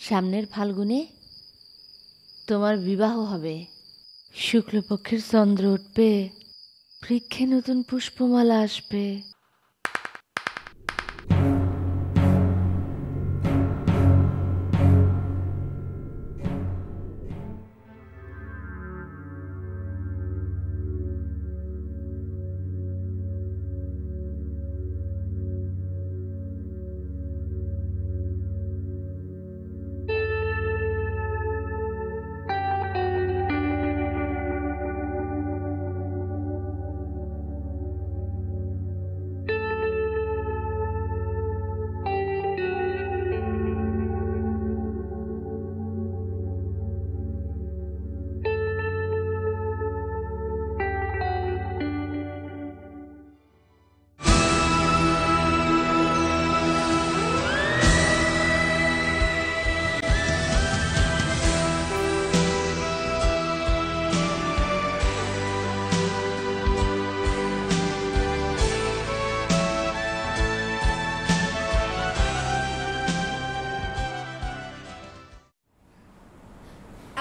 সামনের ফাল্গুনে তোমার বিবাহ হবে। শুক্লপক্ষের চন্দ্র উঠবে, বৃক্ষে নতুন পুষ্পমালা আসবে।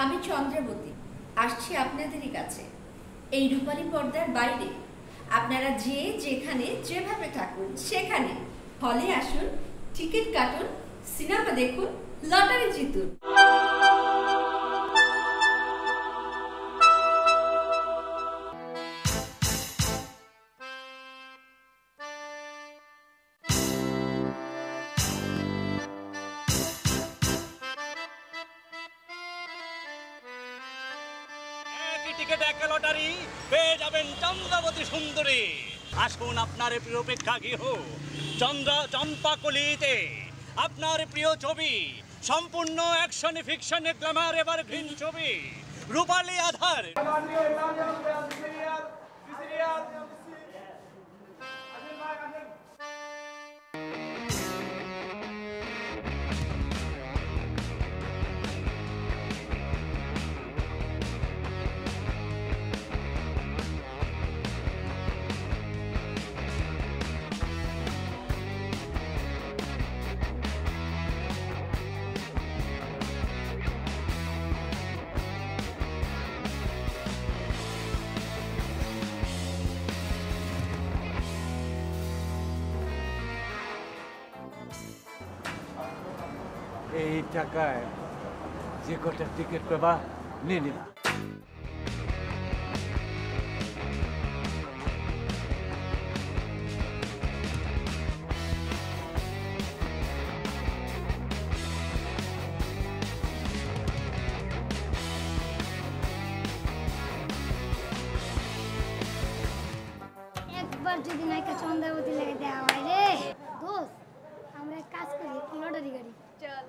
আমি চন্দ্রাবতী আসছি আপনাদেরই কাছে। এই রূপালী পর্দার বাইরে আপনারা যে যেখানে যেভাবে থাকুন সেখানে হলে আসুন, টিকিট কাটুন, সিনেমা দেখুন, লটারি জিতুন। টিকিট এক লটারি পেয়ে যাবেন চন্দ্রাবতী সুন্দরী। আসুন আপনার প্রিয় প্রেক্ষাগৃহ চম্পাকলিতে আপনার প্রিয় ছবি, সম্পূর্ণ অ্যাকশন ফিকশন গ্ল্যামার এভারগ্রিন ছবি রূপালী আধার। এই টাকায় যে কটা টিকিট পাবা নিয়ে নিবা। একবার যদি নায়িকা চন্দ্রাবতী লেগে দেওয়া হয় রে দোস্ত, আমরা এক কাজ করি, লটারি গাড়ি চল।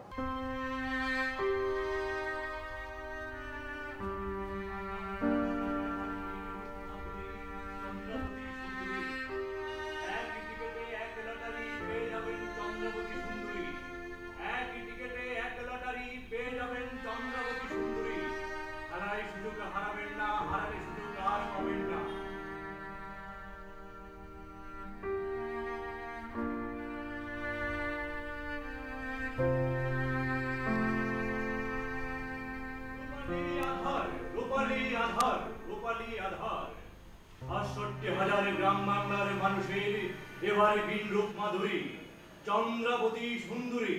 রূপালী আধার ৬৮,০০০ গ্রাম বাংলার মানুষের এবারে ভিন রূপ মাধুরী চন্দ্রাবতী সুন্দরী।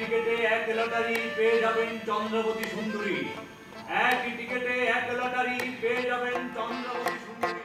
টিকেটে এক লটারি পেয়ে যাবেন চন্দ্রবতী সুন্দরী। একই টিকেটে এক লটারি পেয়ে যাবেন চন্দ্রবতী সুন্দরী।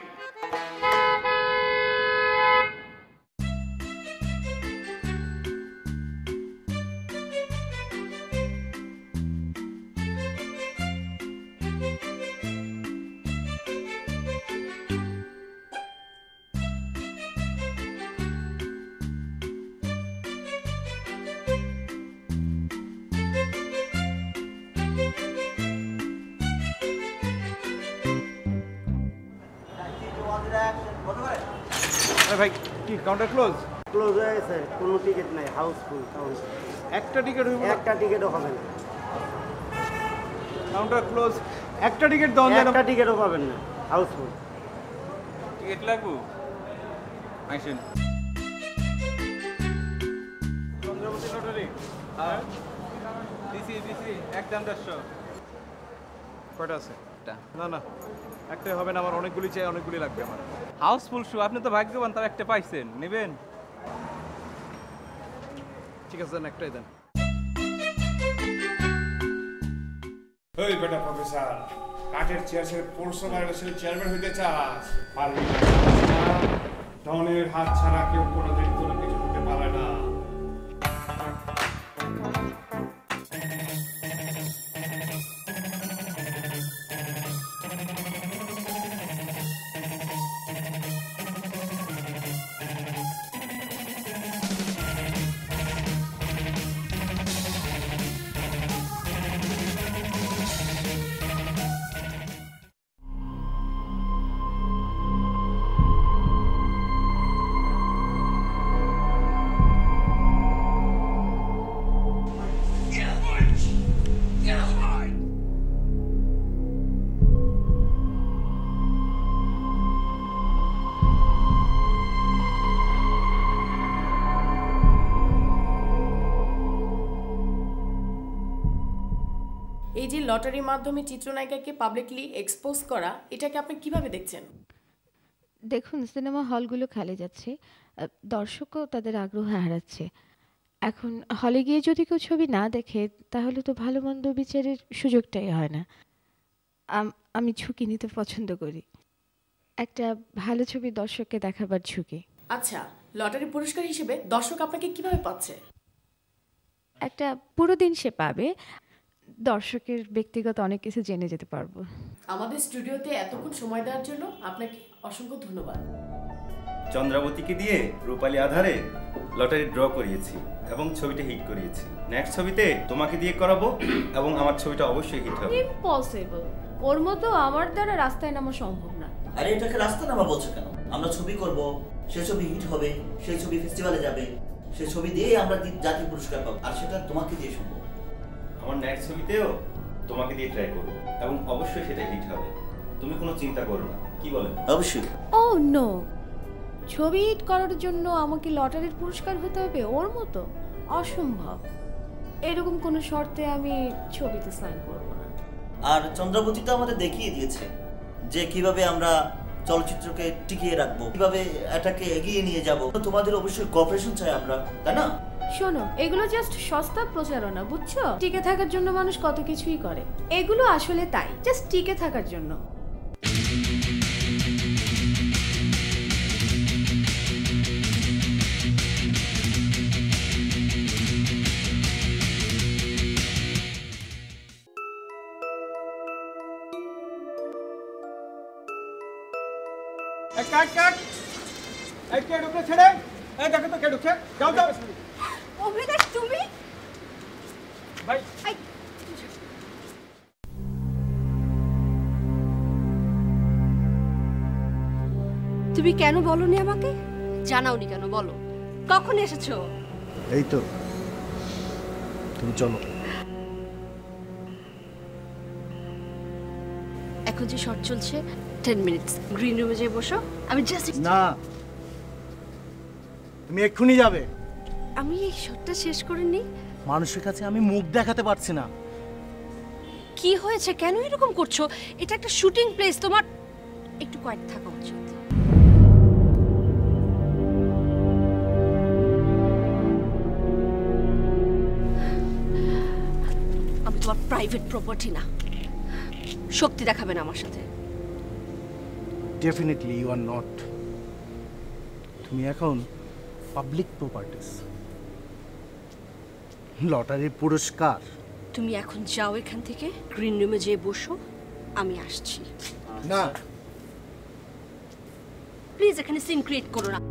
আরে ভাই কি কাউন্টার ক্লোজ? ক্লোজ হয়ে গেছে, কোনো টিকিট নাই, হাউসফুল কাউন্টার। একটা টিকিট হইব না? একটা টিকিটও হবে না, কাউন্টার ক্লোজ। একটা টিকিট দাও না। একটা টিকিটও পাবেন না, হাউসফুল। টিকিট লাগবো? আইসেন। চন্দ্রবতী লটারি। হ্যাঁ দিছি একদম 150। কয়টা আছে? না না একটাই হবে না, আমার অনেকগুলি চাই, অনেকগুলি লাগবে আমার। হাউসফুল শো, আপনি তো ভাগ্যবান, তাও একটা পাইছেন, নেবেন? ঠিক আছে দেন, একটাই দেন। ওই বেটা প্রফেসর, কাঠের চেয়ার ছেড়ে পৌরসভার চেয়ারম্যান হইতে চাস? পারবি না, ডনের হাত ছাড়া কেউ কোনোদিন কোনো কিছু হতে পারে না। এই যে লটারির মাধ্যমে চিত্রনায়িকাকে পাবলিকলি এক্সপোজ করা, এটাকে আপনি কিভাবে দেখছেন? দেখুন, সিনেমা হলগুলো খালি যাচ্ছে, দর্শকও তাদের আগ্রহ হারাচ্ছে। এখন হলে গিয়ে যদি কেউ ছবি না দেখে তাহলে তো ভালো মন্দ বিচারের সুযোগটাই হয় না। আমি ঝুঁকি নিতে পছন্দ করি, একটা ভালো ছবি দর্শককে দেখাবার ঝুঁকি। আচ্ছা, লটারি পুরস্কার হিসেবে দর্শক আপনাকে কিভাবে পাচ্ছে? একটা পুরো দিন সে পাবে, দর্শকের ব্যক্তিগত অনেক কিছু জেনে যেতে পারবো। আমাদের স্টুডিওতে এতক্ষণ সময় দেওয়ার জন্য আপনাকে অসংখ্য ধন্যবাদ। চন্দ্রাবতীকে দিয়ে রূপালী আধারে লটারি ড্র করিয়েছি এবং ছবিটা হিট করিয়েছি। নেক্সট ছবিতে তোমাকে দিয়ে করাবো এবং আমার ছবিটা অবশ্যই হিট হবে। ইম্পসিবল, ওর মতো আমার দ্বারা রাস্তায় নামা সম্ভব না। আরে এটাকে রাস্তা নামা বলছো কেন? আমরা ছবি করব, সেই ছবি হিট হবে, সেই ছবি ফেস্টিভ্যালে যাবে, সেই ছবি দিয়েই আমরা জাতীয় পুরস্কার পাবো, আর সেটা তোমাকে দিয়ে সম্ভব। আমার নেক্সট ছবিতেও তোমাকে দিয়ে ট্রাই করবো এবং অবশ্যই সেটা হিট হবে, তুমি কোনো চিন্তা করো না। কি বলেন? অবশ্যই। ও নো, ছবি হিট করার জন্য আমাকে লটারির পুরস্কার হতে হবে ওর মতো? অসম্ভব, এরকম কোনো শর্তে আমি ছবিতে সাইন করব না। আর চন্দ্রাবতী তো আমাদের দেখিয়ে দিয়েছে যে কিভাবে আমরা চলচ্চিত্রকে টিকিয়ে রাখবো, কিভাবে এটাকে এগিয়ে নিয়ে যাব। তোমাদের অবশ্যই কোঅপারেশন চাই আমরা, তাই না? শোনো, এগুলো জাস্ট সস্তা প্রচারণা, বুঝছো? টিকে থাকার জন্য মানুষ কত কিছুই করে, এগুলো আসলে তাই, জাস্ট টিকে থাকার জন্য। কে ঢুকলে ছেড়ে? দেখো তো কে ঢুকছে। যাও যাও। অভিলাষ, তুমি? ভাই তুমি কেন বলনি আমাকে? জানাওনি কেন বলো? কখন এসেছো? এই তো, তুমি চলো। এখন যে শট চলছে 10 মিনিটস, গ্রিন রুমে যেয়ে বসো। আমি জাস্ট না, তুমি এক্ষুনি যাবে। আমি এই শটটা শেষ করে নিই। মানুষের কাছে আমি মুখ দেখাতে পারছি না। কি হয়েছে? কেন এরকম করছো? এটা একটা শুটিং প্লেস, তোমার একটু কোয়াইট থাকা উচিত। তোমার প্রাইভেট প্রপার্টি না। শক্তি দেখাবেন আমার সাথে। Definitely you are not. তুমি এখন পাবলিক প্রপার্টিস, লটারির পুরস্কার। তুমি এখন যাও এখান থেকে, গ্রিন রুমে যেয়ে বসো, আমি আসছি। না প্লিজ এখানে সিন ক্রিয়েট করো না।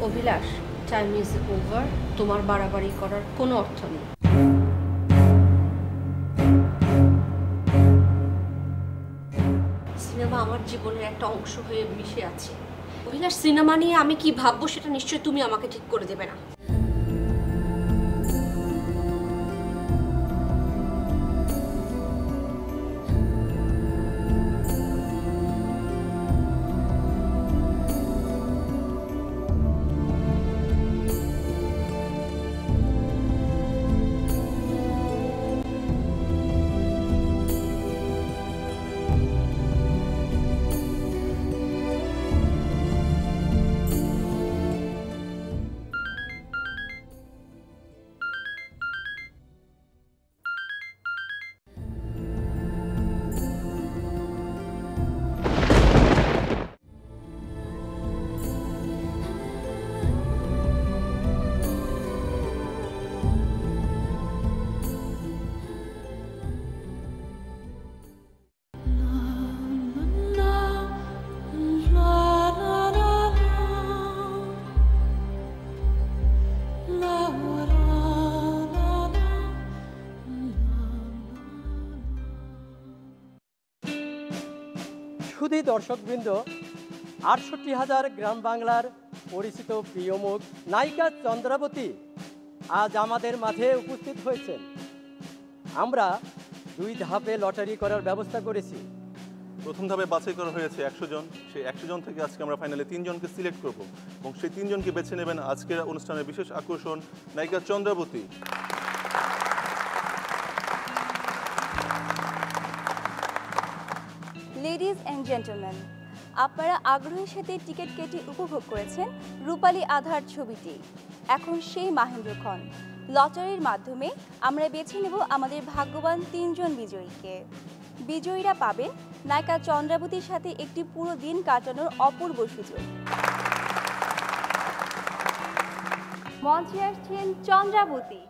অভিলাষ, টাইম ইজ ওভার। তোমার বাড়াবাড়ি করার কোনো অর্থ নেই। সিনেমা আমার জীবনের একটা অংশ হয়ে মিশে আছে। অভিলাষ, সিনেমা নিয়ে আমি কি ভাববো সেটা নিশ্চয়ই তুমি আমাকে ঠিক করে দেবে না। সুধী দর্শকবৃন্দ, ৬৮,০০০ গ্রাম বাংলার পরিচিত প্রিয় মুখ নায়িকা চন্দ্রাবতী আজ আমাদের মাঝে উপস্থিত হয়েছেন। আমরা ২ ধাপে লটারি করার ব্যবস্থা করেছি। প্রথম ধাপে বাছাই করা হয়েছে ১০০ জন। সেই ১০০ জন থেকে আজকে আমরা ফাইনালে ৩ জনকে সিলেক্ট করব এবং সেই ৩ জনকে বেছে নেবেন আজকের অনুষ্ঠানের বিশেষ আকর্ষণ নায়িকা চন্দ্রাবতী। লেডিজ অ্যান্ড জেন্টলম্যান, আপনারা আগ্রহের সাথে টিকিট কেটে উপভোগ করেছেন রূপালী আধার ছবিটি। এখন সেই মাহেন্দ্রক্ষণ, লটারির মাধ্যমে আমরা বেছে নেব আমাদের ভাগ্যবান ৩ জন বিজয়ীকে। বিজয়ীরা পাবেন নায়িকা চন্দ্রাবতীর সাথে একটি পুরো দিন কাটানোর অপূর্ব সুযোগ। মঞ্চে আসছেন চন্দ্রাবতী।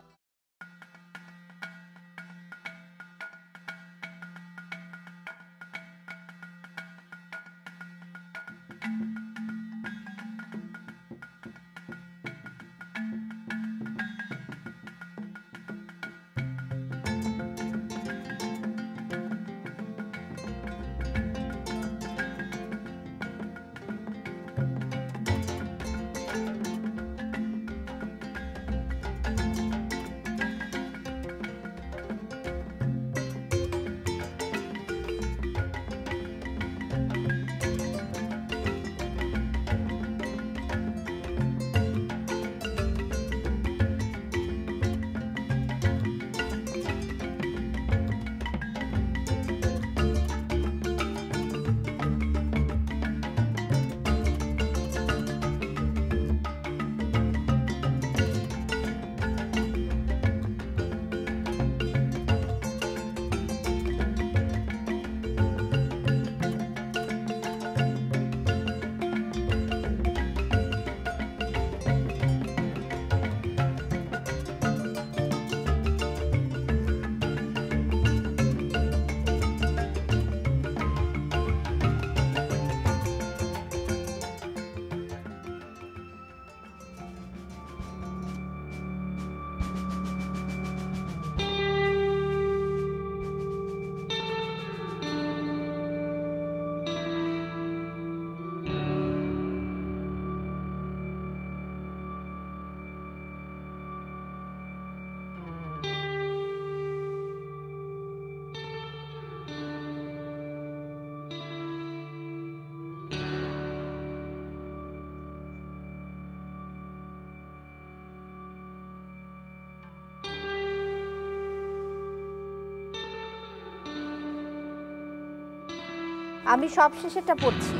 আমি সবশেষেরটা পড়ছি।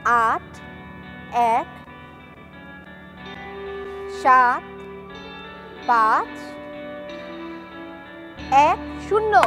8 1 7 5 1 0।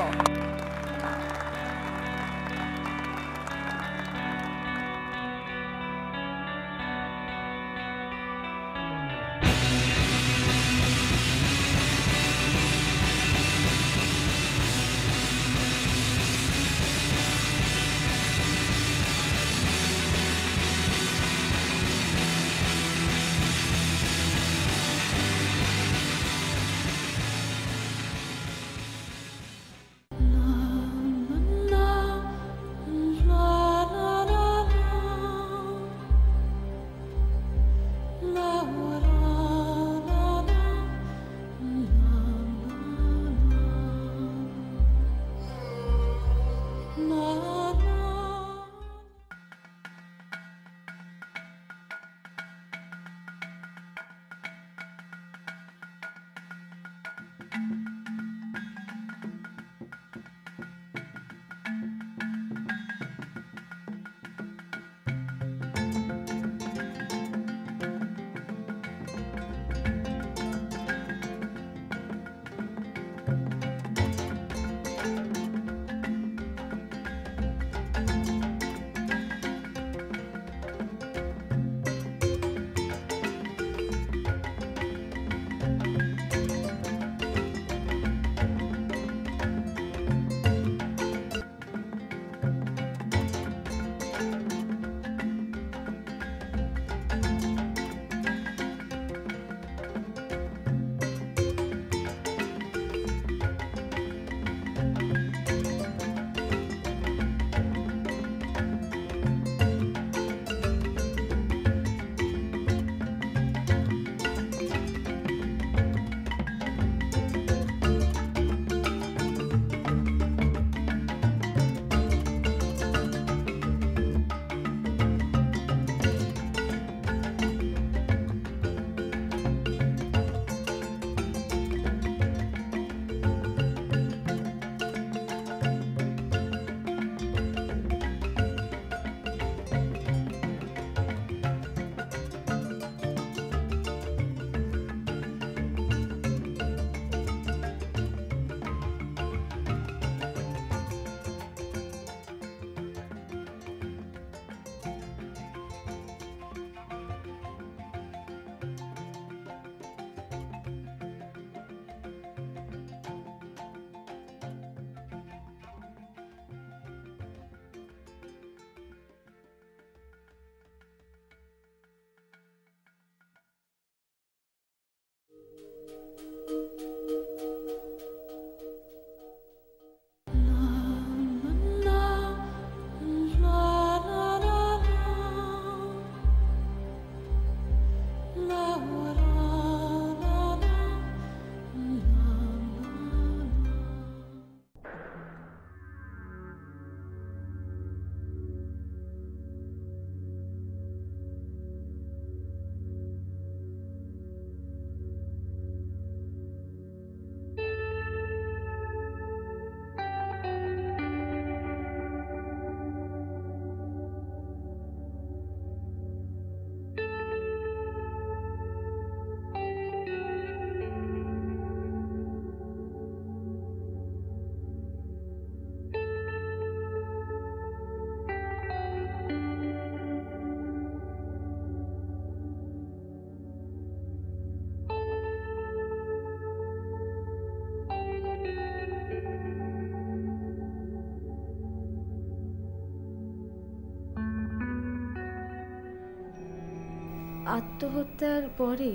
আত্মহত্যার পরে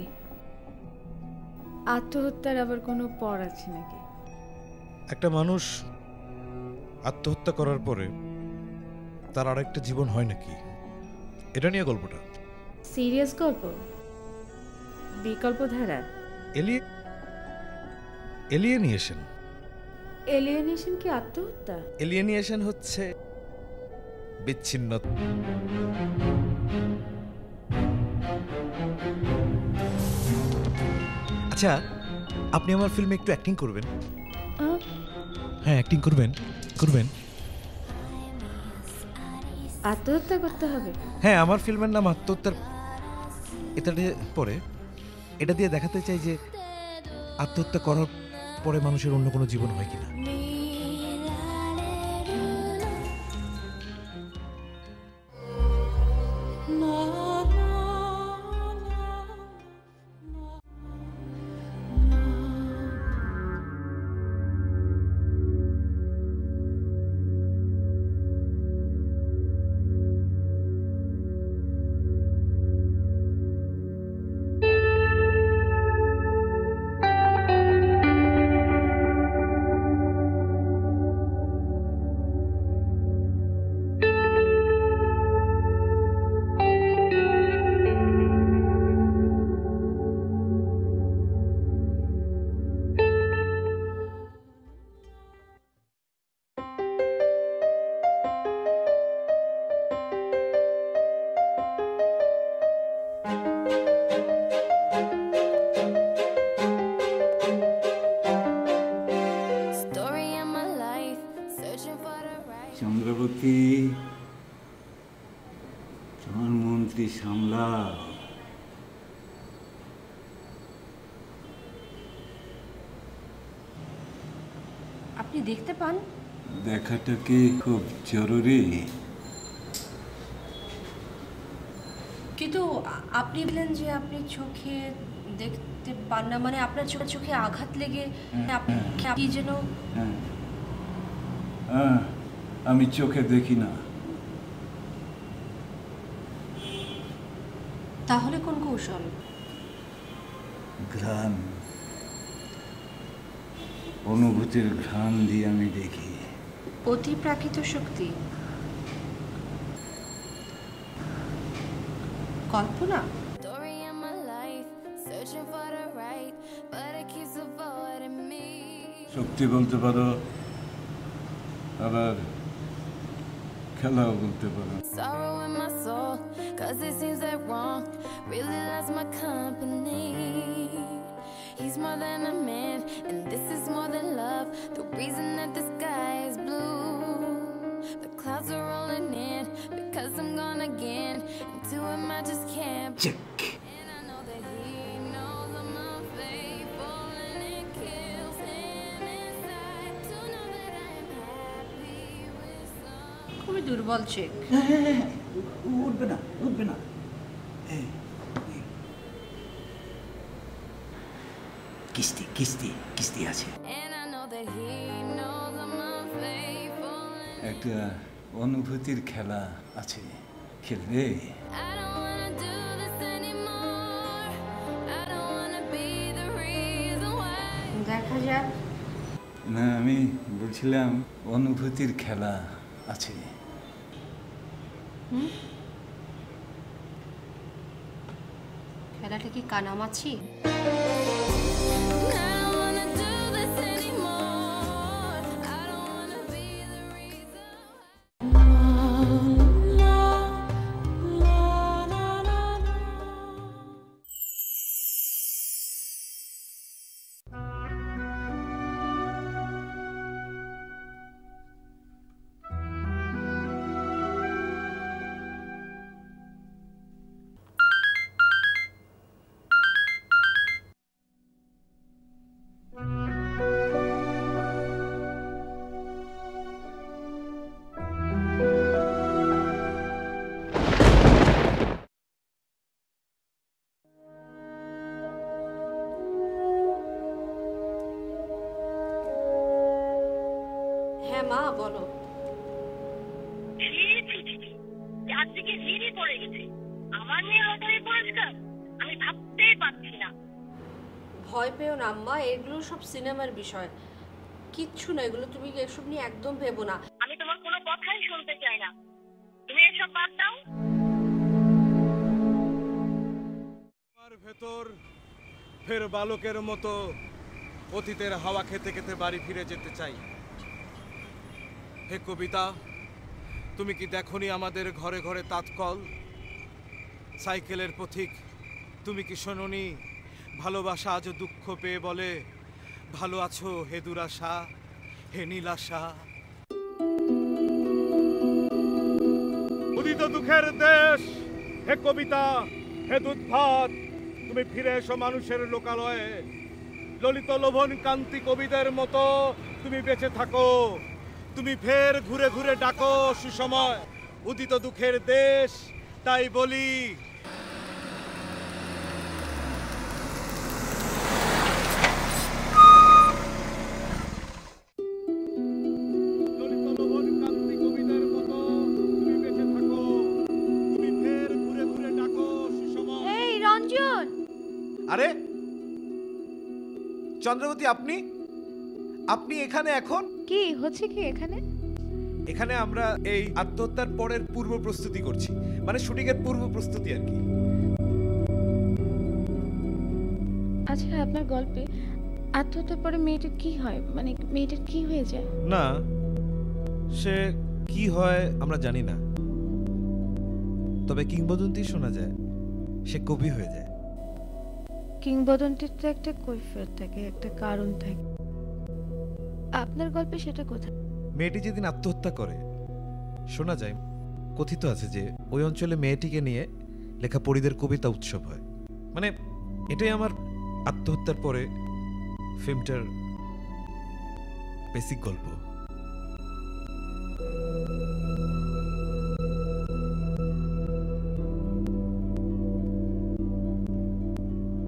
আত্মহত্যার আবার কোনো পর আছে নাকি? একটা মানুষ আত্মহত্যা করার পরে তার আরেকটা জীবন হয় নাকি, এটা নিয়ে গল্পটা। সিরিয়াস গল্প, বিকল্প ধারা, এলিয়েনিয়েশন। এলিয়েনেশন কি আত্মহত্যা? এলিয়েনিয়েশন হচ্ছে বিচ্ছিন্নতা। আচ্ছা, আপনি আমার ফিল্মে একটু অ্যাক্টিং করবেন? হ্যাঁ, অ্যাক্টিং করবেন করবেন। আত্মহত্যা করতে হবে? হ্যাঁ, আমার ফিল্মের নাম আত্মহত্যার। এটা পরে এটা দিয়ে দেখাতে চাই যে আত্মহত্যা করার পরে মানুষের অন্য কোনো জীবন হয় কিনা। চন্দ্রবতী, তোমার মন্ত্রী সামলাও। আপনি দেখতে পান? দেখাটা কি খুব জরুরি? কিন্তু আপনি বললেন যে আপনি চোখে দেখতে পান না, মানে আপনার চোখে আঘাত লেগে কি যেন। আমি চোখে দেখি না। তাহলে কোন কৌশল? ঘ্রাণ, অনুভূতির ঘ্রাণ দিয়ে আমি দেখি। অতি প্রাকৃত শক্তি, কল্পনা। শক্তি বলতে পারো, আবার খেলাও বলতে পারো। Sorrow in my soul, 'cause it seems that wrong really loves my company. He's more than a man, and this is more than love. The reason that the sky is blue, the clouds are rolling in because I'm gone again. And to him I just can't. Check. And I know that he knows I'm unfaithful, and it kills him inside to know that I am happy with someone. খুবই দুর্বল check. উঠবে না, উঠবে না। কিস্তি কিস্তি কিস্তি আছে। একটা অনুভূতির খেলা আছে, খেলবে? দেখা যাক। না, আমি বলছিলাম অনুভূতির খেলা আছে। খেলাটা কি কানামাছি? হ্যাঁ মা, বলো। চারদিকে ভিড়ই পড়ে গেছে। আমার মেয়ে লটারি পুরস্কার, আমি ভাবতেই পারছি না। ভয় পেও না আম্মা, এগুলো সব সিনেমার বিষয়, কিচ্ছু না এগুলো। তুমি এসব নিয়ে একদম ভেবো না। আমি তোমার কোনো কথাই শুনতে চাই না, তুমি এসব বাদ দাও। আমার ভেতর ফের বালকের মতো অতীতের হাওয়া খেতে খেতে বাড়ি ফিরে যেতে চাই। হে কবিতা, তুমি কি দেখনি আমাদের ঘরে ঘরে তাঁতকল, সাইকেলের পথিক? তুমি কি শোনোনি ভালোবাসা আজ দুঃখ পেয়ে বলে, ভালো আছো হে দুরাশা? হে নীলাশা। উদিত দুঃখের দেশ, হে কবিতা, হে দুধভাত, তুমি ফিরে এসো মানুষের লোকালয়ে। ললিত লোভন কান্তি কবিদের মতো তুমি বেঁচে থাকো। তুমি ফের ঘুরে ঘুরে ডাকো সুসময়। উদিত দুঃখের দেশ, তাই বলি আরে চন্দ্রবতী, আপনি আপনি এখানে এখন কি হচ্ছে কি এখানে? এখানে আমরা এই আত্মহত্যার পরের পূর্ব প্রস্তুতি করছি, মানে শুটিং এর পূর্ব প্রস্তুতি আর কি। আচ্ছা, আপনার গল্পে আত্মহত্যার পরে মেয়েটার কি হয়, মানে মেয়েটার কি হয়ে যায়? না, সে কি হয় আমরা জানি না, তবে কিংবদন্তি শোনা যায় সে কবি হয়ে যায়। কিংবদন্তির তো একটা কৈফিয়ত থাকে, একটা কারণ থাকে। আপনার গল্পে সেটা কোথায়? মেয়েটি যেদিন আত্মহত্যা করে, শোনা যায়, কথিত আছে যে ওই অঞ্চলে মেয়েটিকে নিয়ে লেখা পরীদের কবিতা উৎসব হয়। মানে এটাই আমার আত্মহত্যার পরে ফিল্মটার বেসিক গল্প।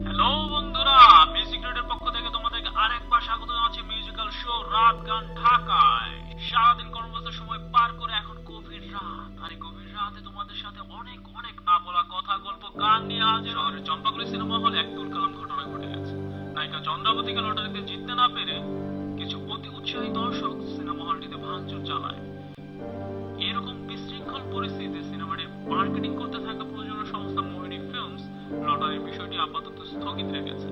হ্যালো বন্ধুরা, মিউজিক রেডের পক্ষ থেকে তোমাদেরকে আরেকবার স্বাগত জানাচ্ছি মিউজিক্যাল শো রাত গান ঢাকায়। সারাদিন কর্মব্যস্ত সময় পার করে এখন গভীর রাত, আর এই গভীর রাতে তোমাদের সাথে অনেক অনেক না বলা কথা, গল্প, গান নিয়ে হাজির। শহরের চম্পাগুলি সিনেমা হলে এক দুর্কালাম ঘটনা ঘটে গেছে। নায়িকা চন্দ্রাবতীকে লটারিতে জিততে না পেরে কিছু অতি উৎসাহী দর্শক সিনেমা হলটিতে ভাঙচুর চালায়। এরকম বিশৃঙ্খল পরিস্থিতিতে সিনেমাটির মার্কেটিং করতে থাকা প্রযোজনা সংস্থা মোহিনী ফিল্মস লটারির বিষয়টি আপাতত স্থগিত রেখেছে।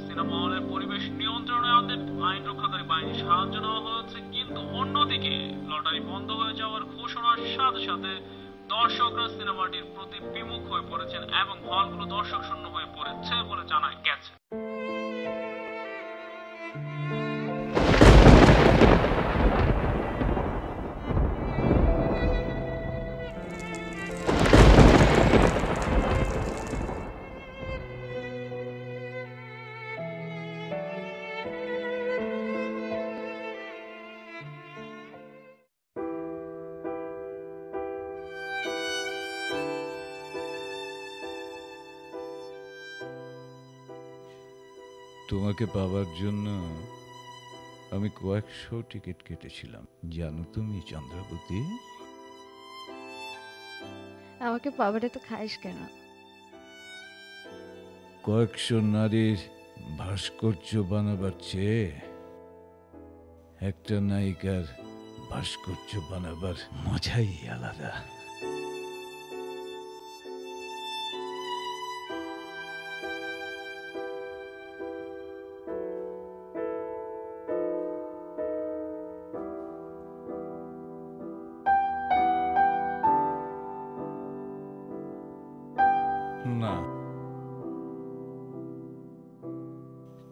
সিনেমা হলের পরিবেশ নিয়ন্ত্রণে আনতে আইন রক্ষাকারী বাহিনীর সাহায্য নেওয়া হয়েছে, কিন্তু অন্যদিকে লটারি বন্ধ হয়ে যাওয়ার ঘোষণার সাথে সাথে দর্শকরা সিনেমাটির প্রতি বিমুখ হয়ে পড়েছেন এবং হলগুলো দর্শক শূন্য হয়ে পড়েছে বলে জানা গেছে। তোমাকে পাওয়ার জন্য আমি কয়েকশো টিকিট কেটেছিলাম, জানো তুমি চন্দ্রাবতী? আমাকে পাবারে তো খাইস কেন? কয়েকশো নারীর ভাস্কর্য বানাবার চেয়ে একটা নায়িকার ভাস্কর্য বানাবার মজাই আলাদা। না,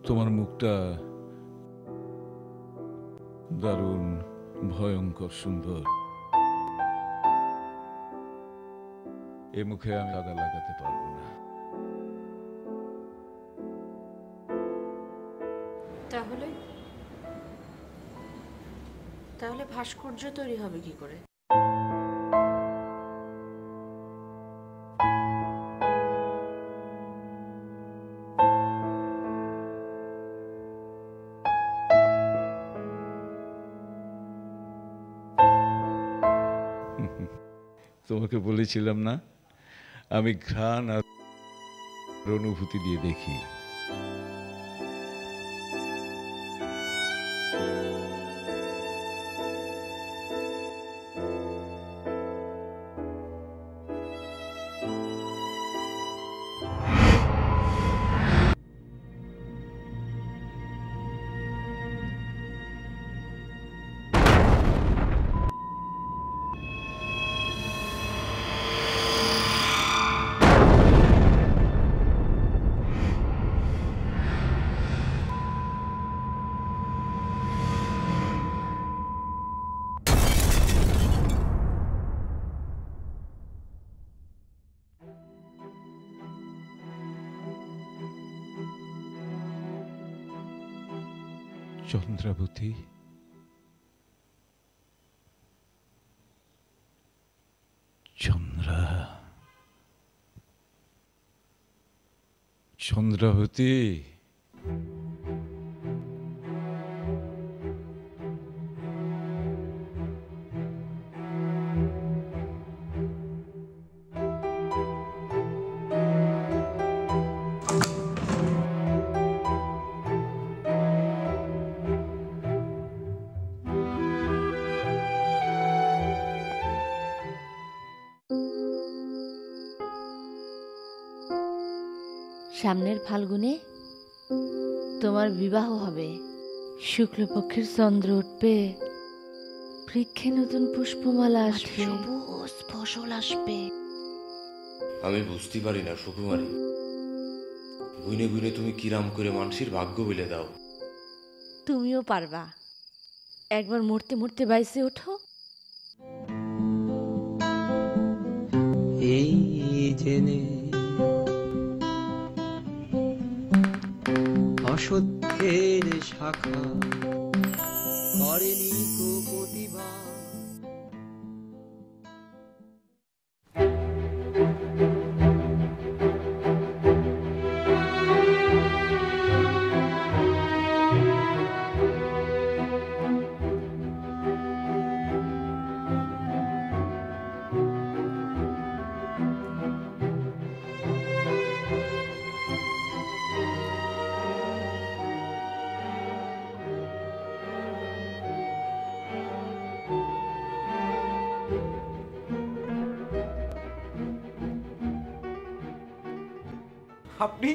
তোমার মুখটা দারুণ ভয়ঙ্কর সুন্দর। এ মুখে আমি লাগা লাগাতে পারবো না। তাহলে ভাস্কর্য তৈরি হবে কি করে? তোমাকে বলেছিলাম না, আমি ঘ্রাণ আর অনুভূতি দিয়ে দেখি। চন্দ্রাবতী, চন্দ্রাবতী। সামনের ফাল্গুনে তোমার বিবাহ হবে, শুক্লপক্ষের চন্দ্র উঠবে, বৃক্ষে নতুন পুষ্পমালা আসবে, সবুজ ফসল আসবে। আমি বুঝতে পারি না সুকুমারী, গুইনে গুইনে তুমি কিরাম করে মানুষের ভাগ্য বলে দাও। তুমিও পারবা, একবার মরতে মরতে বাইসে ওঠো। এই জেনে অসত্যের শাখা করেনি কো প্রতিভা। আপনি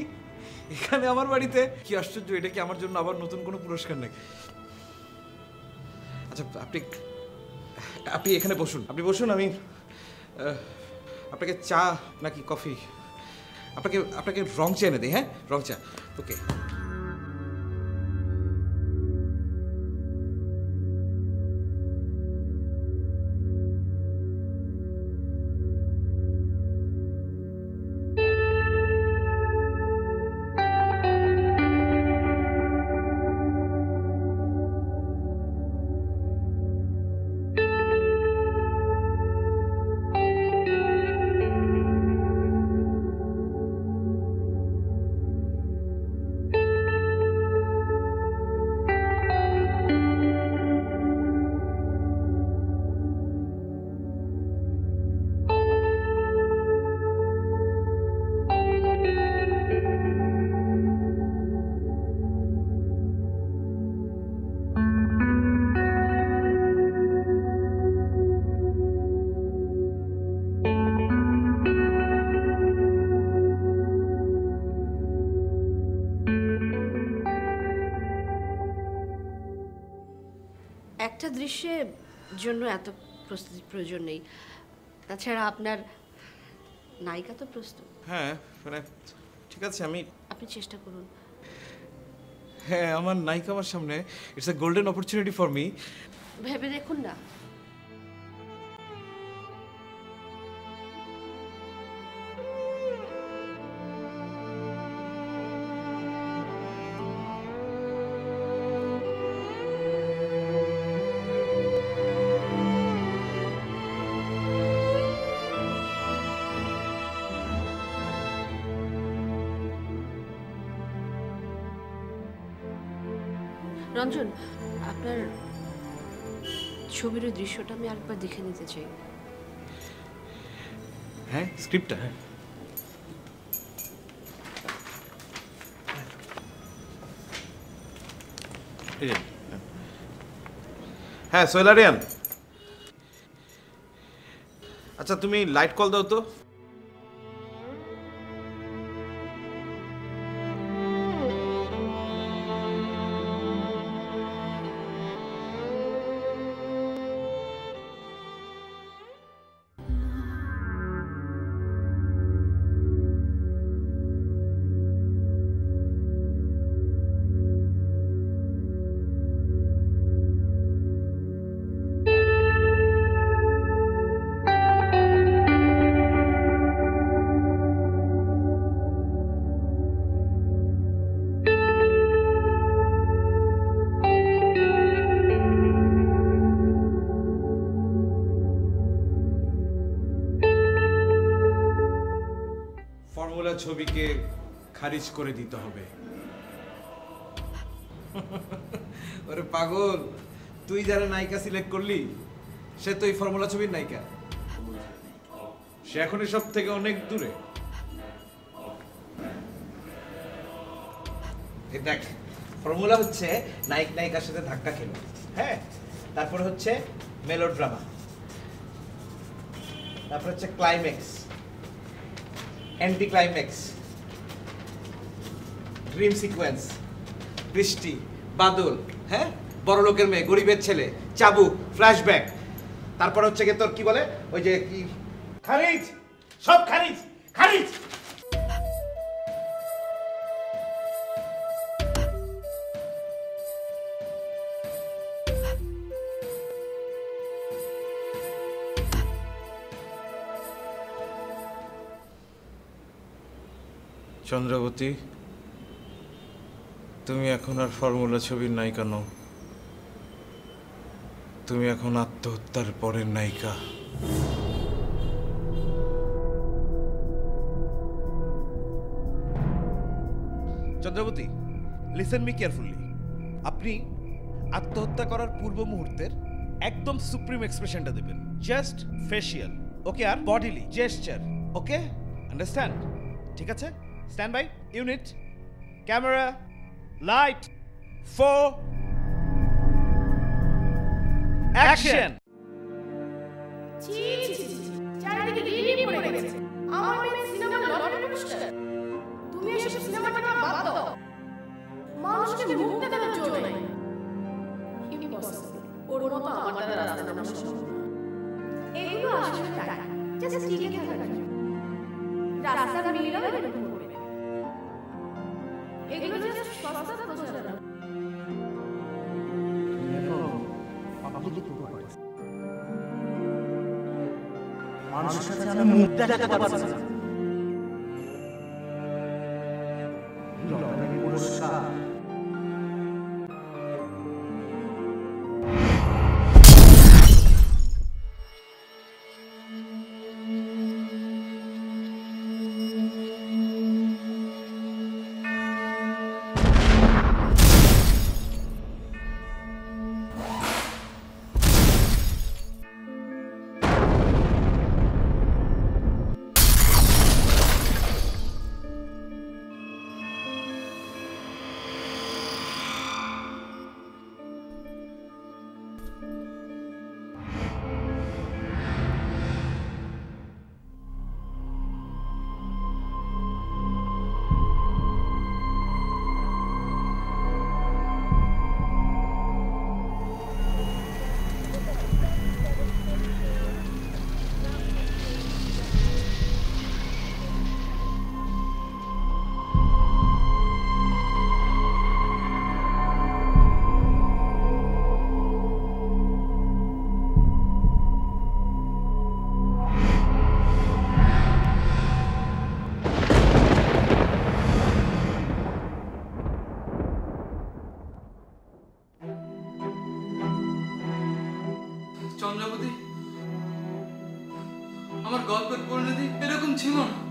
এখানে আমার বাড়িতে? কি আশ্চর্য, এটা কি আমার জন্য আবার নতুন কোনো পুরস্কার নাকি? আচ্ছা আপনি আপনি এখানে বসুন, আপনি বসুন। আমি আপনাকে চা নাকি কফি? আপনাকে আপনাকে রং চা এনে দিই। হ্যাঁ, রং চা। ওকে। একটা দৃশ্যের জন্য এত প্রস্তুতির প্রয়োজন নেই। তাছাড়া আপনার নায়িকা তো প্রস্তুত। হ্যাঁ মানে ঠিক আছে, আপনি চেষ্টা করুন। হ্যাঁ, আমার নায়িকা আমার সামনে। It's a golden opportunity for me. ভেবে দেখুন না। রঞ্জন, আপনার ছবির ওই দৃশ্যটা আমি আরেকবার দেখে নিতে চাই। হ্যাঁ, স্ক্রিপ্টটা? হ্যাঁ হ্যাঁ সোয়েলারিয়ান, আচ্ছা তুমি লাইট কল দাও তো। ছবিকে খারিজ করে দিতে হবে। ওরে পাগল, তুই যারা নায়িকা সিলেক্ট করলি সে তো এই ফর্মুলা ছবির নায়িকা। সে এখন সব থেকে অনেক দূরে। দেখ, ফর্মুলা হচ্ছে নায়ক নায়িকার সাথে ধাক্কা খেলো, হ্যাঁ, তারপর হচ্ছে মেলোড্রামা, তারপর হচ্ছে climax, anti climax, dream sequence, বৃষ্টি, বাদল, হ্যাঁ, বড় লোকের মেয়ে, গরিবের ছেলে, চাবুক, ফ্ল্যাশব্যাক, তারপর হচ্ছে কি তোর কি বলে ওই যে কি খারিজ, সব খারিজ, খারিজ। চন্দ্রাবতী, তুমি এখন আর ফর্মুলা ছবির নায়িকা নও, তুমি এখন আত্মহত্যার পরের নায়িকা। Chandrabati, listen me carefully. আপনি আত্মহত্যা করার পূর্ব মুহূর্তের একদম সুপ্রিম এক্সপ্রেশনটা দেবেন, জাস্ট ফেশিয়াল, ওকে, আর বডিলি জেস্চার, ওকে, আন্ডারস্ট্যান্ড? ঠিক আছে, stand by, unit, camera, light, 4 action. চারিদিকে রিলিভ পড়ে গেছে। আমার মেয়ে সিনেমা লটারি পুরস্কার। তুমি এসব সিনেমাটা বাদ দাও। মানুষকে মুখ দেখানোর জো নেই। ইম্পসিবল। ওর মতো আমার দ্বারা রাস্তা নামা সম্ভব না। এগুলো আসলে টাকা, জাস্ট টিকে থাকার জন্য। রাস্তা মিলেও এরকম করবে। এগুলো জাস্ট সস্তা প্রচারণা। মানুষের কাছে আমি মুখ দেখাতে পারছি না। লটারি পুরস্কার চন্দ্রাবতী, আমার গল্পের পরিণতি এরকম ছিল না।